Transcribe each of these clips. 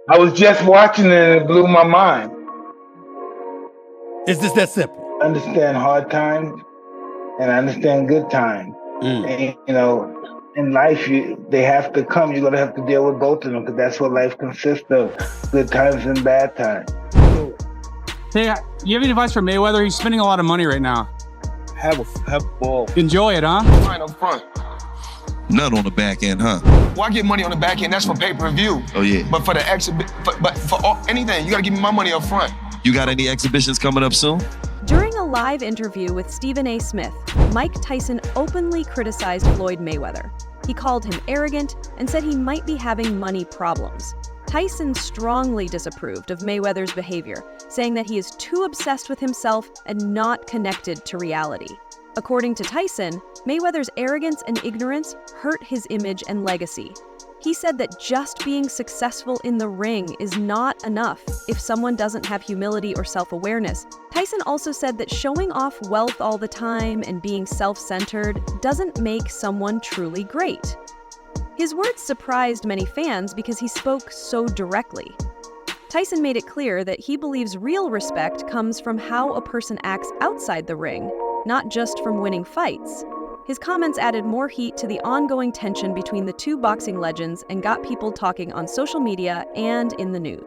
I was just watching it and it blew my mind. It's just that simple. I understand hard times and I understand good times. And, in life, they have to come. You're going to have to deal with both of them because that's what life consists of, good times and bad times. Hey, you have any advice for Mayweather? He's spending a lot of money right now. Have a ball. Enjoy it, huh? Fine up front. None on the back end, huh? Well, I get money on the back end. That's for pay-per-view. Oh, yeah. But for the anything, you got to give me my money up front. You got any exhibitions coming up soon? During a live interview with Stephen A. Smith, Mike Tyson openly criticized Floyd Mayweather. He called him arrogant and said he might be having money problems. Tyson strongly disapproved of Mayweather's behavior, saying that he is too obsessed with himself and not connected to reality. According to Tyson, Mayweather's arrogance and ignorance hurt his image and legacy. He said that just being successful in the ring is not enough if someone doesn't have humility or self-awareness. Tyson also said that showing off wealth all the time and being self-centered doesn't make someone truly great. His words surprised many fans because he spoke so directly. Tyson made it clear that he believes real respect comes from how a person acts outside the ring, not just from winning fights. His comments added more heat to the ongoing tension between the two boxing legends and got people talking on social media and in the news.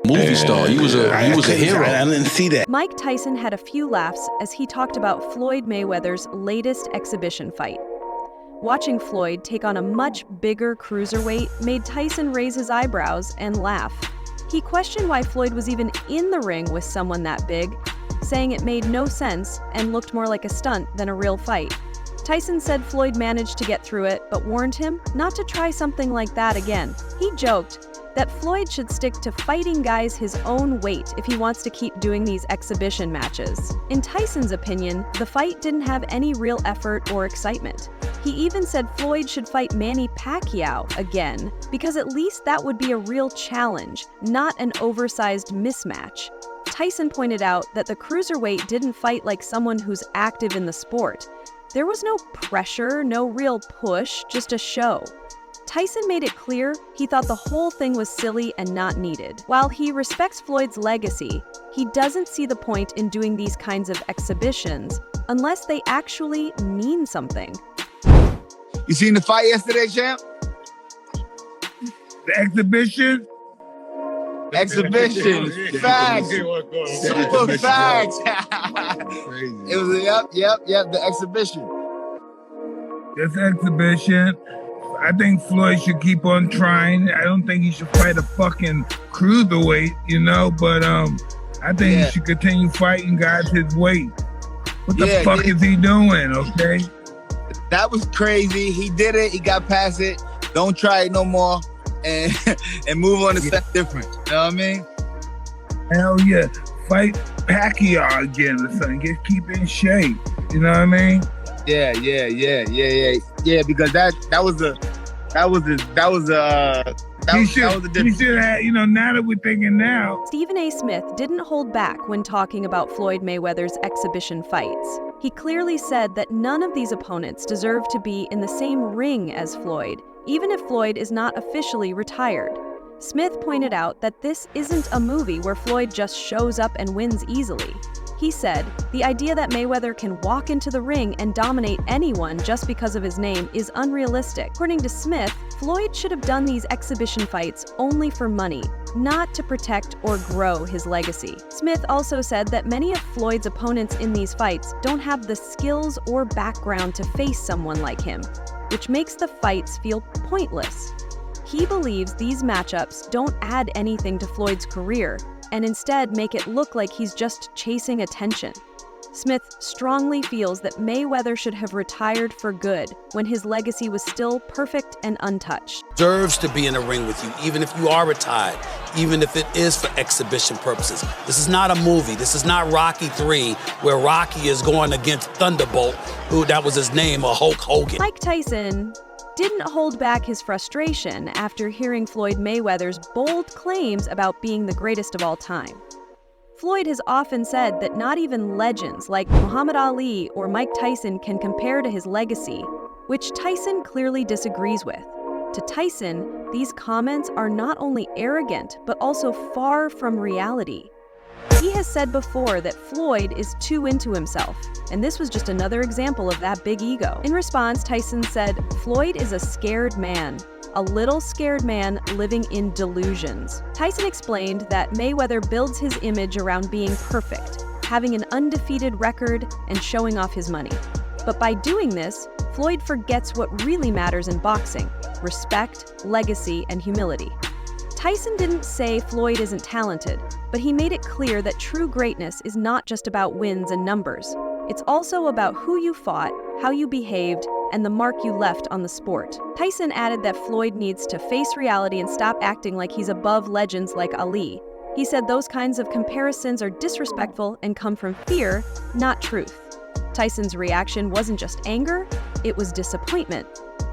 Movie star. He was a hero. I didn't see that. Mike Tyson had a few laughs as he talked about Floyd Mayweather's latest exhibition fight. Watching Floyd take on a much bigger cruiserweight made Tyson raise his eyebrows and laugh. He questioned why Floyd was even in the ring with someone that big, saying it made no sense and looked more like a stunt than a real fight. Tyson said Floyd managed to get through it, but warned him not to try something like that again. He joked that Floyd should stick to fighting guys his own weight if he wants to keep doing these exhibition matches. In Tyson's opinion, the fight didn't have any real effort or excitement. He even said Floyd should fight Manny Pacquiao again, because at least that would be a real challenge, not an oversized mismatch. Tyson pointed out that the cruiserweight didn't fight like someone who's active in the sport. There was no pressure, no real push, just a show. Tyson made it clear he thought the whole thing was silly and not needed. While he respects Floyd's legacy, he doesn't see the point in doing these kinds of exhibitions unless they actually mean something. You seen the fight yesterday, champ? The exhibition? Exhibition. Facts. Super facts. It was the exhibition. This exhibition. I think Floyd should keep on trying. I don't think he should fight a fucking cruiserweight, but I think he should continue fighting guys his weight. What the fuck is he doing, okay? That was crazy. He did it. He got past it. Don't try it no more. And move on to something different. You know what I mean? Hell yeah. Fight Pacquiao again or something. Keep in shape. You know what I mean? Yeah. Because that was a He should have, now that we're thinking now. Stephen A. Smith didn't hold back when talking about Floyd Mayweather's exhibition fights. He clearly said that none of these opponents deserve to be in the same ring as Floyd, even if Floyd is not officially retired. Smith pointed out that this isn't a movie where Floyd just shows up and wins easily. He said, the idea that Mayweather can walk into the ring and dominate anyone just because of his name is unrealistic. According to Smith, Floyd should have done these exhibition fights only for money, not to protect or grow his legacy. Smith also said that many of Floyd's opponents in these fights don't have the skills or background to face someone like him, which makes the fights feel pointless. He believes these matchups don't add anything to Floyd's career, and instead make it look like he's just chasing attention. Smith strongly feels that Mayweather should have retired for good when his legacy was still perfect and untouched. Deserves to be in the ring with you, even if you are retired, even if it is for exhibition purposes. This is not a movie. This is not Rocky III, where Rocky is going against Thunderbolt, who that was his name, or Hulk Hogan. Mike Tyson didn't hold back his frustration after hearing Floyd Mayweather's bold claims about being the greatest of all time. Floyd has often said that not even legends like Muhammad Ali or Mike Tyson can compare to his legacy, which Tyson clearly disagrees with. To Tyson, these comments are not only arrogant, but also far from reality. He has said before that Floyd is too into himself, and this was just another example of that big ego. In response, Tyson said, "Floyd is a scared man. A little scared man living in delusions." Tyson explained that Mayweather builds his image around being perfect, having an undefeated record, and showing off his money. But by doing this, Floyd forgets what really matters in boxing: respect, legacy, and humility. Tyson didn't say Floyd isn't talented, but he made it clear that true greatness is not just about wins and numbers. It's also about who you fought, how you behaved, and the mark you left on the sport. Tyson added that Floyd needs to face reality and stop acting like he's above legends like Ali. He said those kinds of comparisons are disrespectful and come from fear, not truth. Tyson's reaction wasn't just anger, it was disappointment.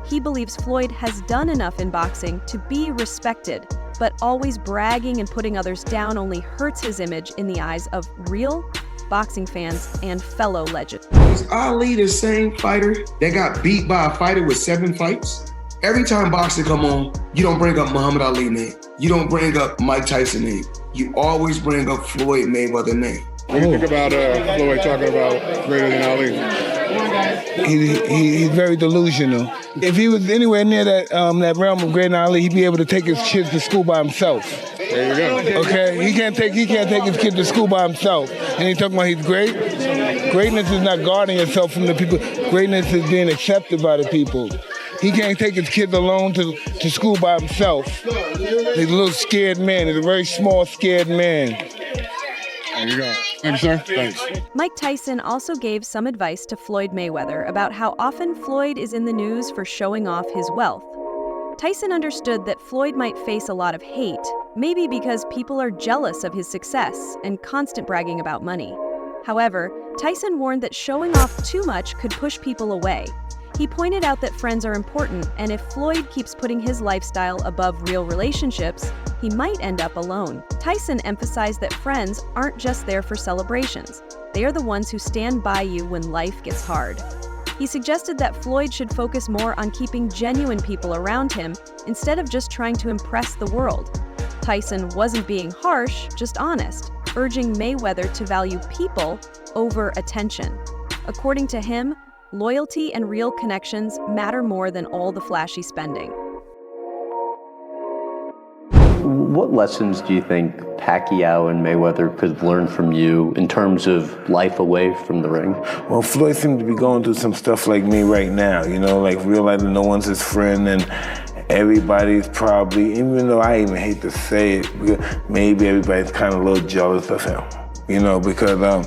He believes Floyd has done enough in boxing to be respected, but always bragging and putting others down only hurts his image in the eyes of real boxing fans and fellow legends. Is Ali the same fighter that got beat by a fighter with 7 fights? Every time boxing come on, you don't bring up Muhammad Ali name. You don't bring up Mike Tyson name. You always bring up Floyd Mayweather name. What do you think about Floyd talking about greater than Ali? He's very delusional. If he was anywhere near that realm of great Ali, he'd be able to take his kids to school by himself. There you go. Okay, he can't take his kid to school by himself. And he's talking about he's great. Greatness is not guarding yourself from the people. Greatness is being accepted by the people. He can't take his kids alone to school by himself. He's a little scared man. He's a very small, scared man. There you go. Thanks, sir. Thanks. Mike Tyson also gave some advice to Floyd Mayweather about how often Floyd is in the news for showing off his wealth. Tyson understood that Floyd might face a lot of hate, maybe because people are jealous of his success and constant bragging about money. However, Tyson warned that showing off too much could push people away. He pointed out that friends are important, and if Floyd keeps putting his lifestyle above real relationships, he might end up alone. Tyson emphasized that friends aren't just there for celebrations. They are the ones who stand by you when life gets hard. He suggested that Floyd should focus more on keeping genuine people around him instead of just trying to impress the world. Tyson wasn't being harsh, just honest, urging Mayweather to value people over attention. According to him, loyalty and real connections matter more than all the flashy spending. What lessons do you think Pacquiao and Mayweather could learn from you in terms of life away from the ring? Well, Floyd seems to be going through some stuff like me right now, like realizing no one's his friend and everybody's probably, even though I even hate to say it, maybe everybody's kind of a little jealous of him, because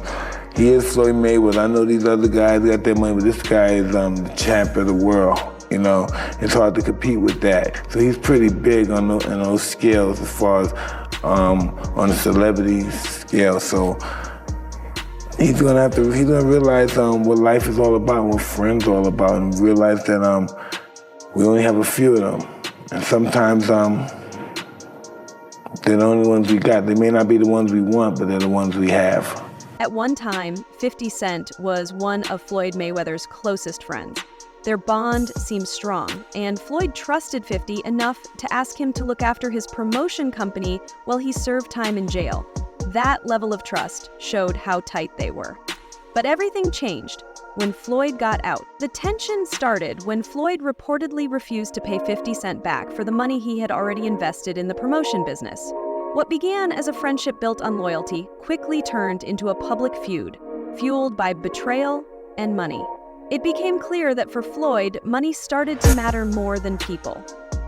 he is Floyd Mayweather. I know these other guys got their money, but this guy is the champ of the world. It's hard to compete with that. So he's pretty big on those scales as far as on the celebrity scale. So he's gonna realize what life is all about, what friends are all about, and realize that we only have a few of them. And sometimes they're the only ones we got. They may not be the ones we want, but they're the ones we have. At one time, 50 Cent was one of Floyd Mayweather's closest friends. Their bond seemed strong, and Floyd trusted 50 enough to ask him to look after his promotion company while he served time in jail. That level of trust showed how tight they were. But everything changed when Floyd got out. The tension started when Floyd reportedly refused to pay 50 Cent back for the money he had already invested in the promotion business. What began as a friendship built on loyalty quickly turned into a public feud, fueled by betrayal and money. It became clear that for Floyd, money started to matter more than people.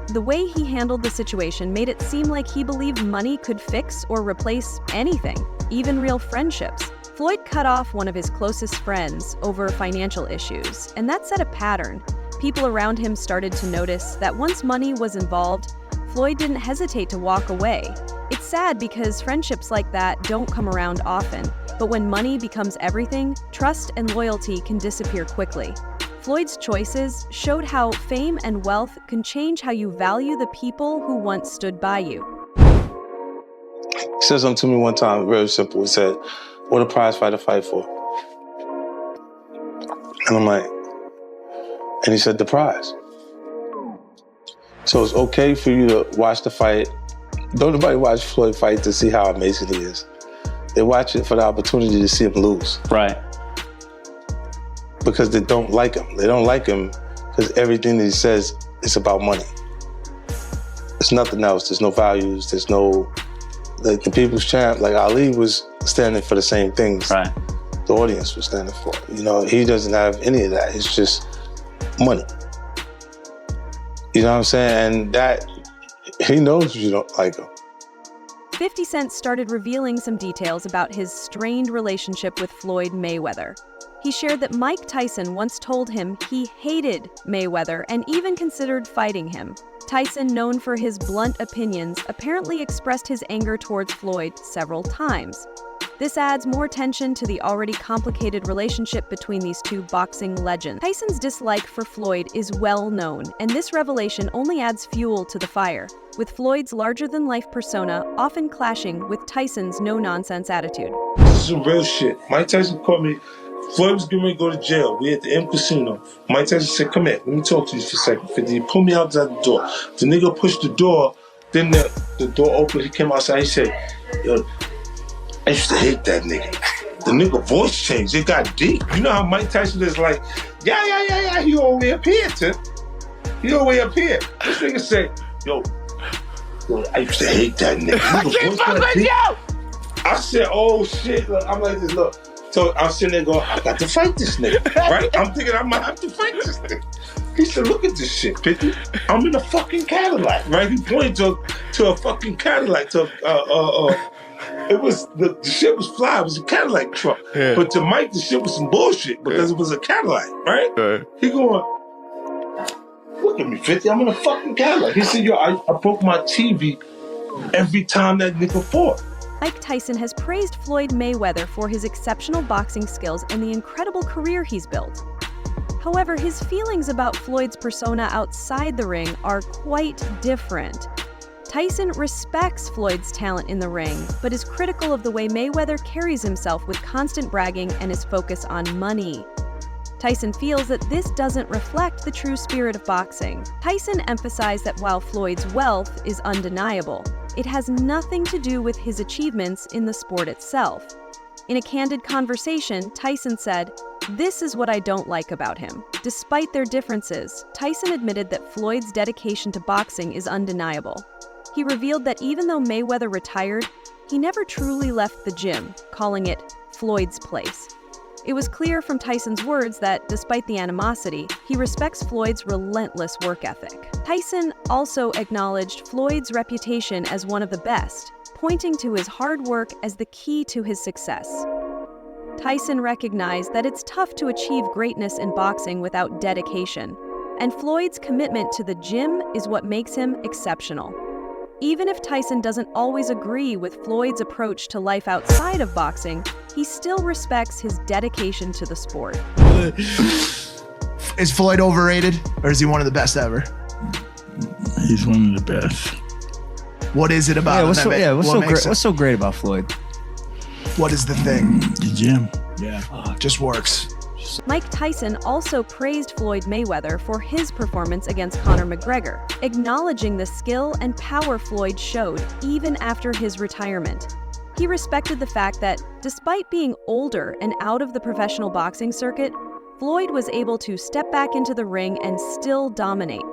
The way he handled the situation made it seem like he believed money could fix or replace anything, even real friendships. Floyd cut off one of his closest friends over financial issues, and that set a pattern. People around him started to notice that once money was involved, Floyd didn't hesitate to walk away. It's sad because friendships like that don't come around often, but when money becomes everything, trust and loyalty can disappear quickly. Floyd's choices showed how fame and wealth can change how you value the people who once stood by you. He said something to me one time, very simple. He said, "What a prize fighter fight for?" And I'm like, and he said, "The prize." So it's okay for you to watch the fight. Don't nobody watch Floyd fight to see how amazing he is. They watch it for the opportunity to see him lose. Right. Because they don't like him. They don't like him because everything that he says is about money. There's nothing else. There's no values. There's no, like the people's champ, like Ali was standing for the same things the audience was standing for. You know, he doesn't have any of that. It's just money. You know what I'm saying? And that, he knows you don't like him. 50 Cent started revealing some details about his strained relationship with Floyd Mayweather. He shared that Mike Tyson once told him he hated Mayweather and even considered fighting him. Tyson, known for his blunt opinions, apparently expressed his anger towards Floyd several times. This adds more tension to the already complicated relationship between these two boxing legends. Tyson's dislike for Floyd is well known, and this revelation only adds fuel to the fire, with Floyd's larger-than-life persona often clashing with Tyson's no-nonsense attitude. This is some real shit. Mike Tyson called me. Floyd was getting ready to go to jail. We at the M Casino. Mike Tyson said, "Come here, let me talk to you for a second." 50, he pulled me outside the door. The nigga pushed the door, then the door opened, he came outside, he said, "Yo, I used to hate that nigga." The nigga voice changed, it got deep. You know how Mike Tyson is like, yeah, he all the way up here, Tim. He all the way up here. This nigga said, yo, I used to hate that nigga. I said, oh shit, look, I'm like this, look. So I'm sitting there going, I got to fight this nigga, right? I'm thinking I might have to fight this nigga. He said, look at this shit, 50. I'm in a fucking Cadillac, right? He pointed to a fucking Cadillac, it was, the shit was fly, it was a Cadillac truck. Yeah. But to Mike, the shit was some bullshit because it was a Cadillac, right? He going, look at me, 50, I'm in a fucking Cadillac. He said, yo, I broke my TV every time that nigga fought. Mike Tyson has praised Floyd Mayweather for his exceptional boxing skills and the incredible career he's built. However, his feelings about Floyd's persona outside the ring are quite different. Tyson respects Floyd's talent in the ring, but is critical of the way Mayweather carries himself with constant bragging and his focus on money. Tyson feels that this doesn't reflect the true spirit of boxing. Tyson emphasized that while Floyd's wealth is undeniable, it has nothing to do with his achievements in the sport itself. In a candid conversation, Tyson said, "This is what I don't like about him." Despite their differences, Tyson admitted that Floyd's dedication to boxing is undeniable. He revealed that even though Mayweather retired, he never truly left the gym, calling it Floyd's place. It was clear from Tyson's words that, despite the animosity, he respects Floyd's relentless work ethic. Tyson also acknowledged Floyd's reputation as one of the best, pointing to his hard work as the key to his success. Tyson recognized that it's tough to achieve greatness in boxing without dedication, and Floyd's commitment to the gym is what makes him exceptional. Even if Tyson doesn't always agree with Floyd's approach to life outside of boxing, he still respects his dedication to the sport. Is Floyd overrated, or is he one of the best ever? He's one of the best. What is it about him? What's so great about Floyd? What is the thing? The gym. Yeah, just works. Mike Tyson also praised Floyd Mayweather for his performance against Conor McGregor, acknowledging the skill and power Floyd showed even after his retirement. He respected the fact that, despite being older and out of the professional boxing circuit, Floyd was able to step back into the ring and still dominate.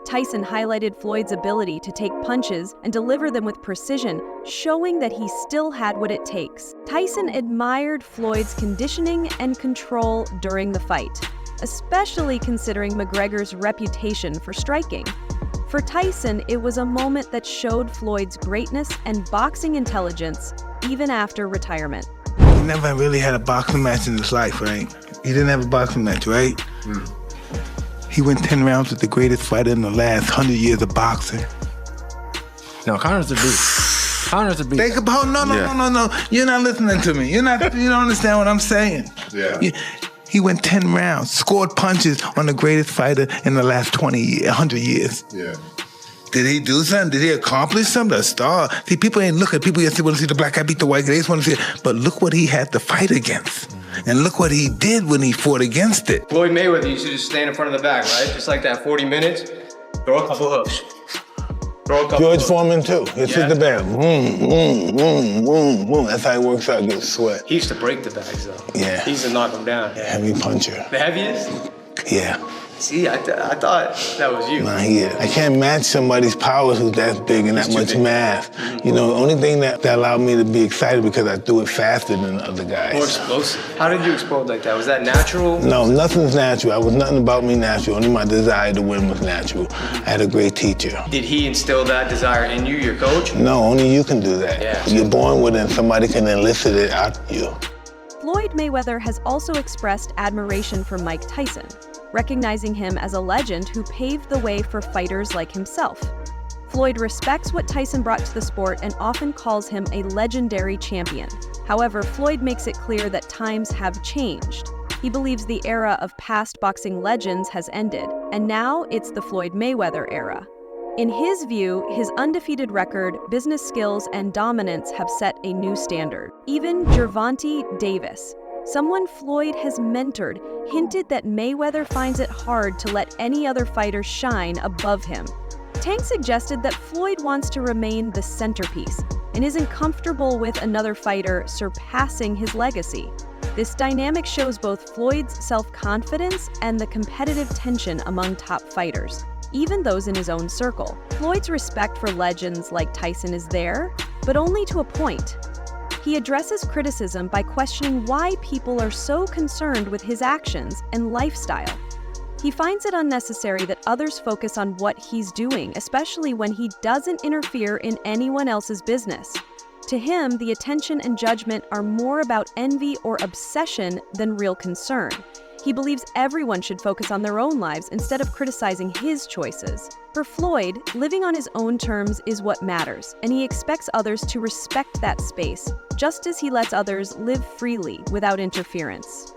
Tyson highlighted Floyd's ability to take punches and deliver them with precision, showing that he still had what it takes. Tyson admired Floyd's conditioning and control during the fight, especially considering McGregor's reputation for striking. For Tyson, it was a moment that showed Floyd's greatness and boxing intelligence even after retirement. never really had a boxing match in his life, right? He didn't have a boxing match, right? He went 10 rounds with the greatest fighter in the last 100 years of boxing. No, Connor's the beast. Connor's the beast. Think about, no. You're not listening to me. You don't understand what I'm saying. Yeah. He went 10 rounds, scored punches on the greatest fighter in the last 100 years. Yeah. Did he do something? Did he accomplish something? A star? See, people ain't looking. People just want to see the black guy beat the white guy. They just want to see it. But look what he had to fight against. And look what he did when he fought against it. Floyd Mayweather used to just stand in front of the bag, right? Just like that, 40 minutes, throw a couple hooks. George Foreman too. It's in the bag. Boom. That's how he works out, gets sweat. He used to break the bags though. Yeah. He used to knock them down. Heavy puncher. The heaviest? Yeah. See, I thought that was you. Nah, yeah. I can't match somebody's powers who's that big and that much mass. You know, the only thing that allowed me to be excited because I threw it faster than the other guys. More explosive. How did you explode like that? Was that natural? No, nothing's natural. I was nothing about me natural. Only my desire to win was natural. I had a great teacher. Did he instill that desire in you, your coach? No, only you can do that. Yeah. You're born with it and somebody can elicit it out of you. Floyd Mayweather has also expressed admiration for Mike Tyson, recognizing him as a legend who paved the way for fighters like himself. Floyd respects what Tyson brought to the sport and often calls him a legendary champion. However, Floyd makes it clear that times have changed. He believes the era of past boxing legends has ended, and now it's the Floyd Mayweather era. In his view, his undefeated record, business skills, and dominance have set a new standard. Even Gervonta Davis, someone Floyd has mentored, hinted that Mayweather finds it hard to let any other fighter shine above him. Tank suggested that Floyd wants to remain the centerpiece and isn't comfortable with another fighter surpassing his legacy. This dynamic shows both Floyd's self-confidence and the competitive tension among top fighters, even those in his own circle. Floyd's respect for legends like Tyson is there, but only to a point. He addresses criticism by questioning why people are so concerned with his actions and lifestyle. He finds it unnecessary that others focus on what he's doing, especially when he doesn't interfere in anyone else's business. To him, the attention and judgment are more about envy or obsession than real concern. He believes everyone should focus on their own lives instead of criticizing his choices. For Floyd, living on his own terms is what matters, and he expects others to respect that space, just as he lets others live freely without interference.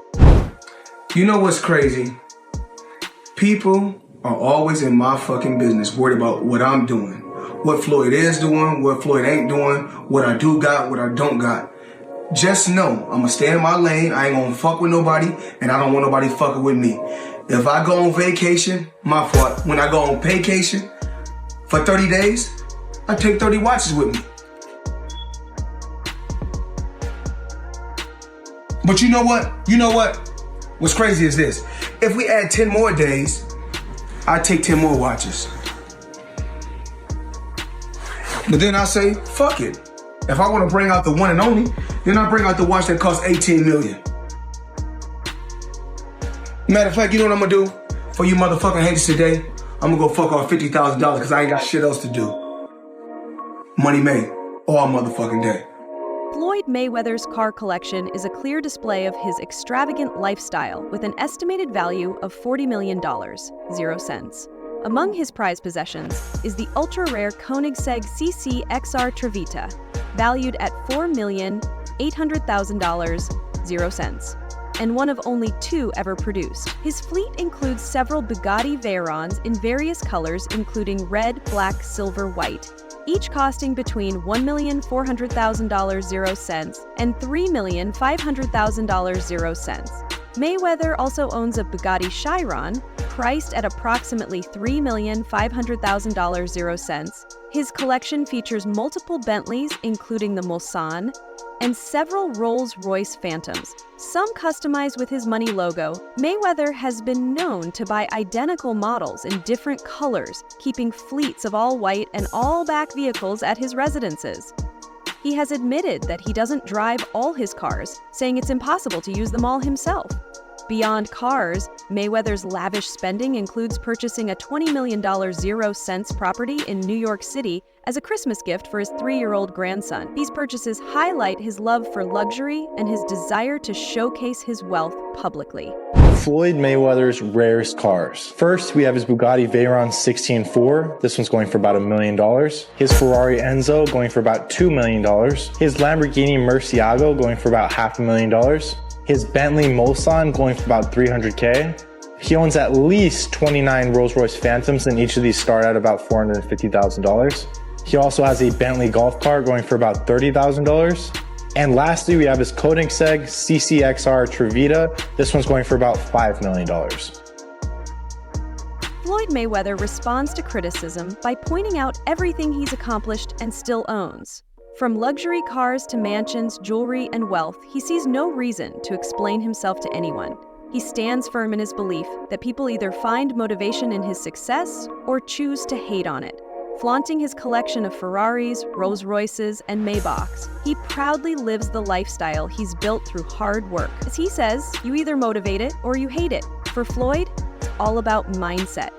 You know what's crazy? People are always in my fucking business, worried about what I'm doing, what Floyd is doing, what Floyd ain't doing, what I do got, what I don't got. Just know, I'm gonna stay in my lane, I ain't gonna fuck with nobody, and I don't want nobody fucking with me. If I go on vacation, my fault. When I go on vacation for 30 days, I take 30 watches with me. But you know what? What's crazy is this. If we add 10 more days, I take 10 more watches. But then I say, fuck it. If I want to bring out the one and only, then I bring out the watch that costs $18 million. Matter of fact, you know what I'm gonna do for you motherfucking haters today? I'm gonna go fuck off $50,000 because I ain't got shit else to do. Money made all motherfucking day. Floyd Mayweather's car collection is a clear display of his extravagant lifestyle with an estimated value of $40 million, 0 cents. Among his prized possessions is the ultra-rare Koenigsegg CC XR Trevita, valued at $4,800,000, 0 cents, and one of only 2 ever produced. His fleet includes several Bugatti Veyrons in various colors, including red, black, silver, white, each costing between $1,400,000, 0 cents, and $3,500,000, 0 cents. Mayweather also owns a Bugatti Chiron, priced at approximately $3,500,000, 0 cents. His collection features multiple Bentleys, including the Mulsanne, and several Rolls-Royce Phantoms, some customized with his money logo. Mayweather has been known to buy identical models in different colors, keeping fleets of all-white and all-black vehicles at his residences. He has admitted that he doesn't drive all his cars, saying it's impossible to use them all himself. Beyond cars, Mayweather's lavish spending includes purchasing a $20 million 0 cents property in New York City as a Christmas gift for his 3-year-old grandson. These purchases highlight his love for luxury and his desire to showcase his wealth publicly. Floyd Mayweather's rarest cars. First, we have his Bugatti Veyron 16-4. This one's going for about $1 million. His Ferrari Enzo going for about $2 million. His Lamborghini Murcielago going for about $500,000. His Bentley Mulsanne going for about $300K. He owns at least 29 Rolls-Royce Phantoms, and each of these start at about $450,000. He also has a Bentley golf cart going for about $30,000. And lastly, we have his Koenigsegg CCXR Trevita. This one's going for about $5 million. Floyd Mayweather responds to criticism by pointing out everything he's accomplished and still owns. From luxury cars to mansions, jewelry, and wealth, he sees no reason to explain himself to anyone. He stands firm in his belief that people either find motivation in his success or choose to hate on it. Flaunting his collection of Ferraris, Rolls-Royces, and Maybachs, he proudly lives the lifestyle he's built through hard work. As he says, you either motivate it or you hate it. For Floyd, it's all about mindset.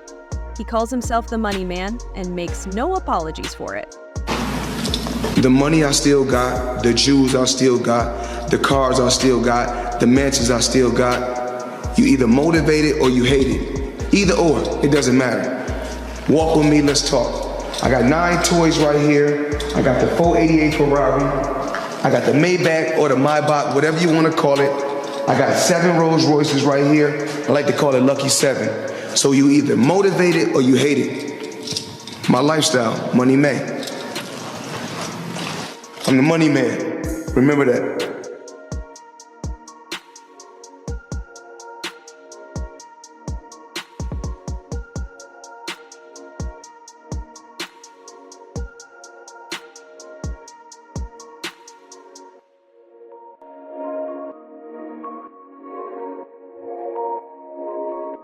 He calls himself the money man and makes no apologies for it. The money I still got, the jewels I still got, the cars I still got, the mansions I still got. You either motivate it or you hate it. Either or, it doesn't matter. Walk with me, let's talk. I got 9 toys right here. I got the 488 Ferrari. I got the Maybach or the Maybach, whatever you want to call it. I got 7 Rolls Royces right here. I like to call it Lucky 7. So you either motivate it or you hate it. My lifestyle, money man. I'm the money man. Remember that.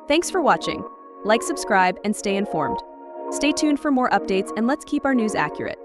Thanks for watching. Like, subscribe, and stay informed. Stay tuned for more updates, and let's keep our news accurate.